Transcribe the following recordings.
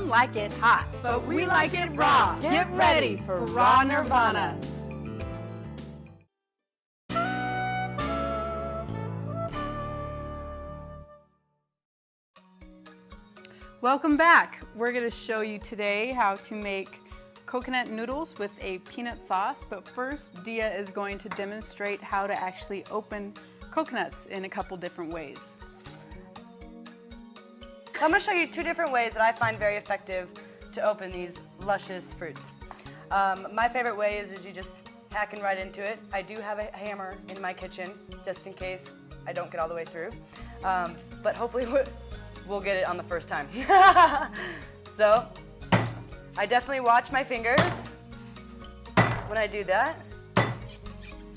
Some like it hot, but we like it raw. Get ready for Raw Nirvana. Welcome back. We're going to show you today how to make coconut noodles with a peanut sauce, but first Dia is going to demonstrate how to actually open coconuts in a couple different ways. I'm going to show you two different ways that I find very effective to open these luscious fruits. My favorite way is you just hacking right into it. I do have a hammer in my kitchen just in case I don't get all the way through, but hopefully we'll get it on the first time. So I definitely watch my fingers when I do that.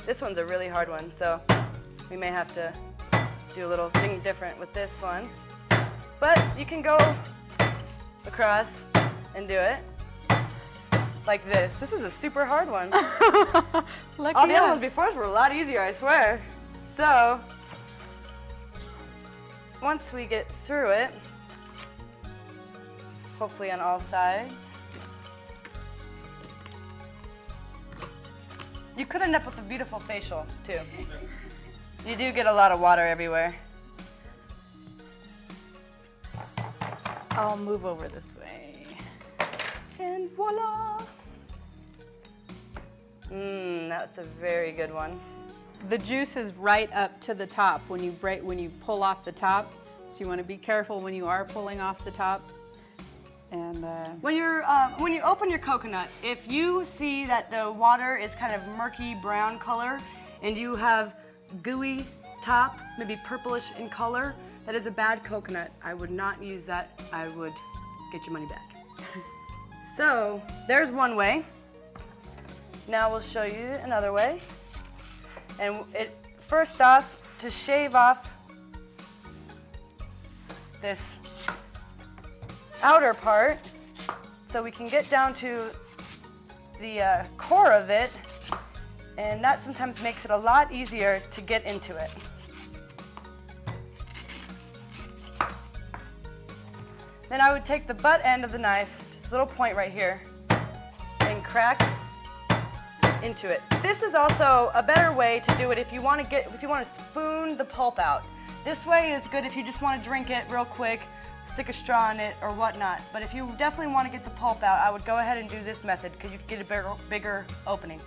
This one's a really hard one, so we may have to do a little thing different with this one. But you can go across and do it like this. This is a super hard one. All the other ones before were a lot easier, I swear. So once we get through it, hopefully on all sides, you could end up with a beautiful facial too. You do get a lot of water everywhere. I'll move over this way. And voila! That's a very good one. The juice is right up to the top when you pull off the top. So you want to be careful when you are pulling off the top. And when you open your coconut, if you see that the water is kind of murky brown color and you have gooey top, maybe purplish in color, that is a bad coconut. I would not use that. I would get your money back. So there's one way. Now we'll show you another way. And first off, to shave off this outer part so we can get down to the core of it, and that sometimes makes it a lot easier to get into it. Then I would take the butt end of the knife, just a little point right here, and crack into it. This is also a better way to do it if you want to spoon the pulp out. This way is good if you just want to drink it real quick, stick a straw in it or whatnot. But if you definitely want to get the pulp out, I would go ahead and do this method because you get a bigger opening.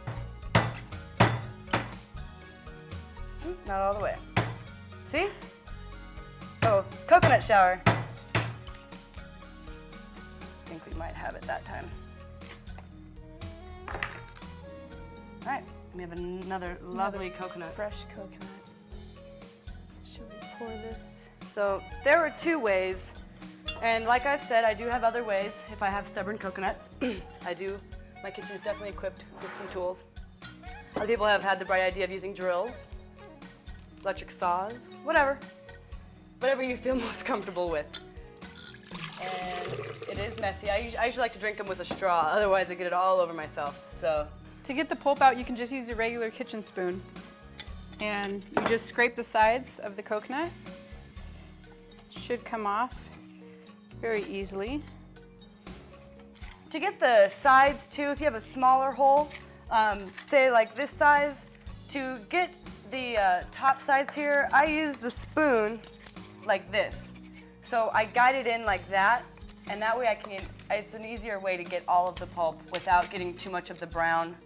Not all the way. See? Oh, coconut shower. I think we might have it that time. All right, we have another lovely coconut. fresh coconut. Should we pour this? So there are two ways, and like I've said, I do have other ways if I have stubborn coconuts. My kitchen is definitely equipped with some tools. Other people have had the bright idea of using drills, electric saws, whatever you feel most comfortable with. And it is messy. I usually like to drink them with a straw, otherwise I get it all over myself. So to get the pulp out, you can just use a regular kitchen spoon. And you just scrape the sides of the coconut. Should come off very easily. to get the sides too, if you have a smaller hole, say like this size, to get the top sides here, I use the spoon like this. So I guide it in like that, and that way it's an easier way to get all of the pulp without getting too much of the brown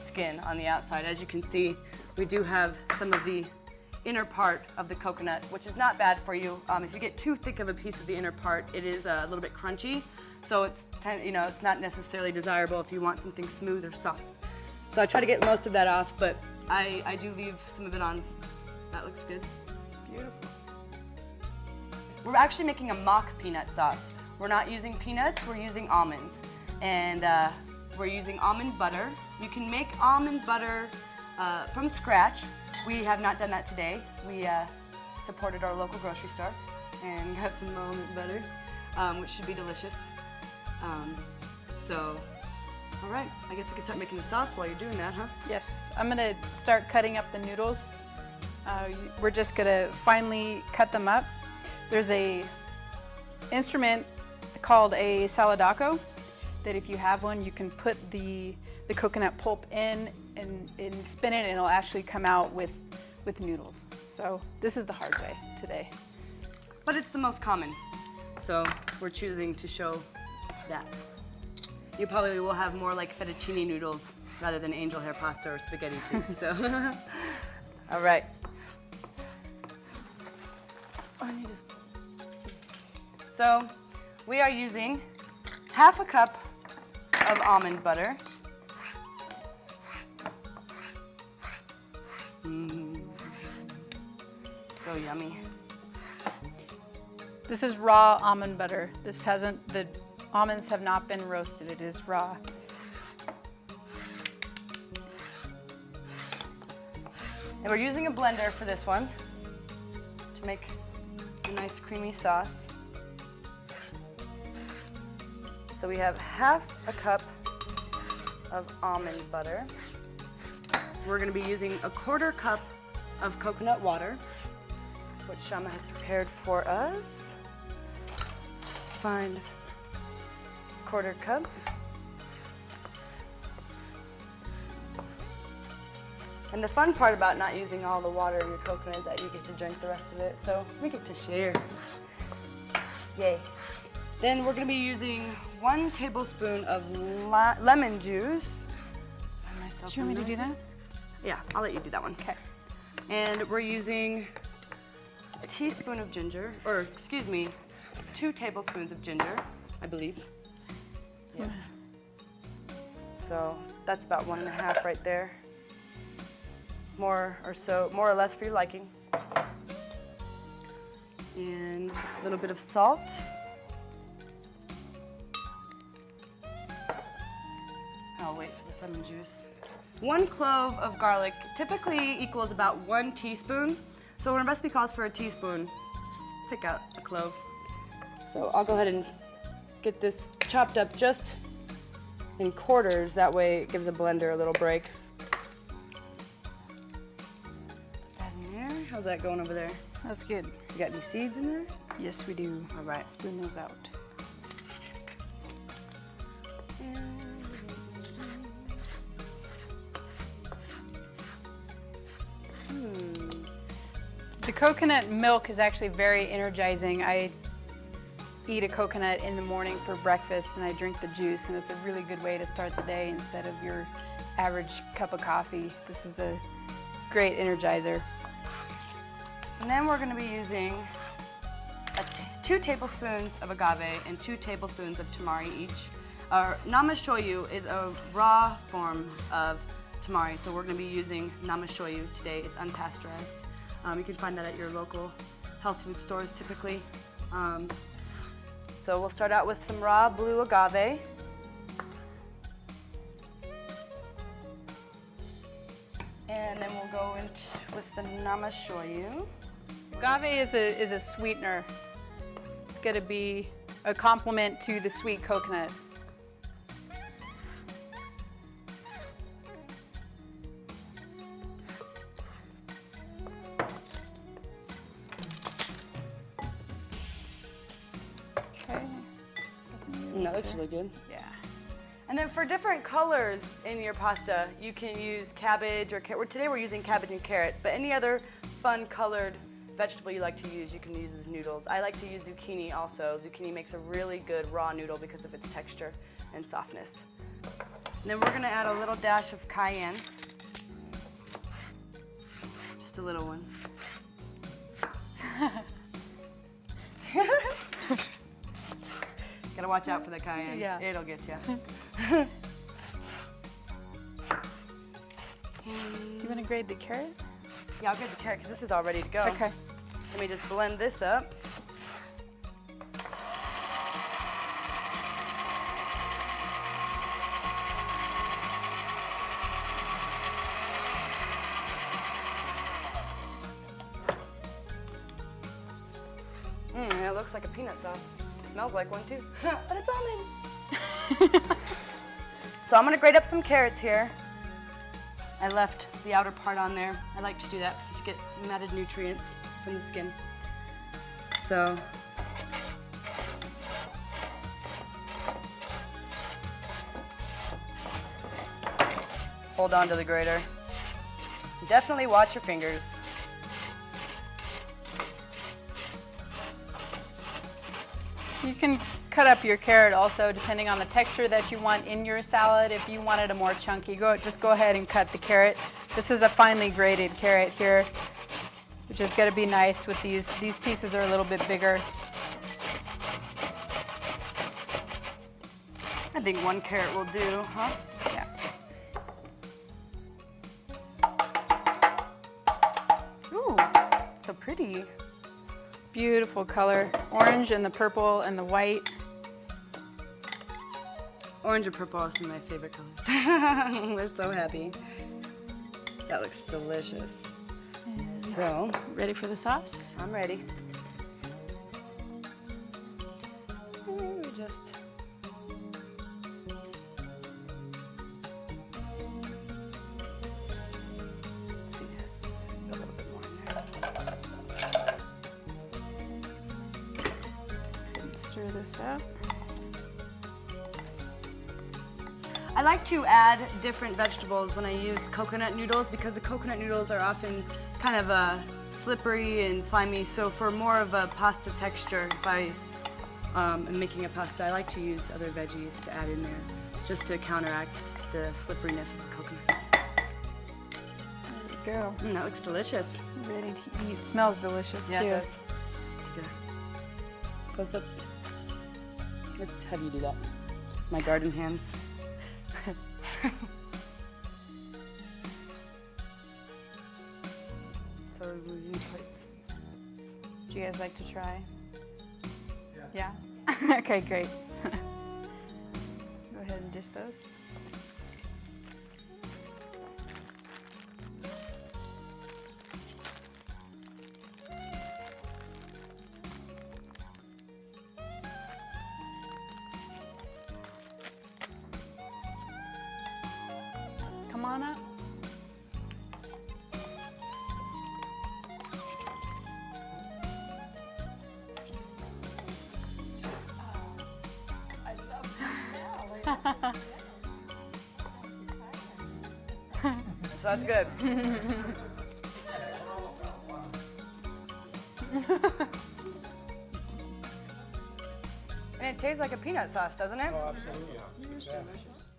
skin on the outside. As you can see, we do have some of the inner part of the coconut, which is not bad for you. If you get too thick of a piece of the inner part, it is a little bit crunchy, so it's not necessarily desirable if you want something smooth or soft. So I try to get most of that off, but I do leave some of it on. That looks good. Beautiful. We're actually making a mock peanut sauce. We're not using peanuts, we're using almonds. And we're using almond butter. You can make almond butter from scratch. We have not done that today. We supported our local grocery store and got some almond butter, which should be delicious. All right, I guess we can start making the sauce while you're doing that, huh? Yes, I'm gonna start cutting up the noodles. We're just gonna finely cut them up. There's a instrument called a saladaco, that if you have one, you can put the coconut pulp in and spin it, and it'll actually come out with noodles. So this is the hard way today. But it's the most common, so we're choosing to show that. You probably will have more like fettuccine noodles rather than angel hair pasta or spaghetti too, so. All right. So we are using half a cup of almond butter. So yummy. This is raw almond butter. The almonds have not been roasted, it is raw. And we're using a blender for this one to make a nice creamy sauce. So we have half a cup of almond butter. We're going to be using a quarter cup of coconut water, which Shama has prepared for us. Let's find a quarter cup. And the fun part about not using all the water in your coconut is that you get to drink the rest of it, so we get to share. Yay. Then we're going to be using 1 tablespoon of lemon juice. Do you want me to do that? Yeah, I'll let you do that one. Okay. And we're using a teaspoon of ginger, or excuse me, 2 tablespoons of ginger, I believe. Yes. So that's about 1.5 right there. More or less for your liking. And a little bit of salt. I'll wait for this lemon juice. 1 clove of garlic typically equals about 1 teaspoon. So when a recipe calls for a teaspoon, just pick out a clove. So I'll go ahead and get this chopped up just in quarters. That way it gives the blender a little break. Put that in there. How's that going over there? That's good. You got any seeds in there? Yes, we do. All right. Spoon those out. The coconut milk is actually very energizing. I eat a coconut in the morning for breakfast and I drink the juice, and it's a really good way to start the day instead of your average cup of coffee. This is a great energizer. And then we're going to be using 2 tablespoons of agave and 2 tablespoons of tamari each. Our namashoyu is a raw form of tamari, so we're going to be using namashoyu today. It's unpasteurized. You can find that at your local health food stores typically. So we'll start out with some raw blue agave. And then we'll go with the namashoyu. Agave is a sweetener. It's going to be a complement to the sweet coconut. No, that's really good. Yeah. And then for different colors in your pasta, you can use cabbage or carrot. Today we're using cabbage and carrot, but any other fun colored vegetable you like to use, you can use as noodles. I like to use zucchini also. Zucchini makes a really good raw noodle because of its texture and softness. And then we're going to add a little dash of cayenne. Just a little one. Gotta watch out for the cayenne. Yeah. It'll get you. Do you want to grate the carrot? Yeah, I'll grate the carrot because this is all ready to go. Okay. Let me just blend this up. It looks like a peanut sauce. Smells like one too, but it's almond. So I'm gonna grate up some carrots here. I left the outer part on there. I like to do that because you get some added nutrients from the skin. So hold on to the grater. Definitely watch your fingers. You can cut up your carrot also depending on the texture that you want in your salad. If you wanted a more chunky, just go ahead and cut the carrot. This is a finely grated carrot here, which is going to be nice with these. These pieces are a little bit bigger. I think one carrot will do, huh? Yeah. Ooh, so pretty. Beautiful color. Orange and the purple and the white. Orange and purple are some of my favorite colors. We're so happy. That looks delicious. So, Ready for the sauce? I'm ready. Just a little bit more in there. And stir this up. I like to add different vegetables when I use coconut noodles because the coconut noodles are often kind of slippery and slimy. So for more of a pasta texture, if I am making a pasta, I like to use other veggies to add in there just to counteract the slipperiness of the coconut. There we go. That looks delicious. Ready to eat. Smells delicious too. It does. Close up. Let's have you do that. My garden hands. So we're moving plates. Do you guys like to try? Yeah. Yeah? Okay, great. Go ahead and dish those. Come on up. So that's good. And it tastes like a peanut sauce, doesn't it? Oh, absolutely, yeah. It's delicious.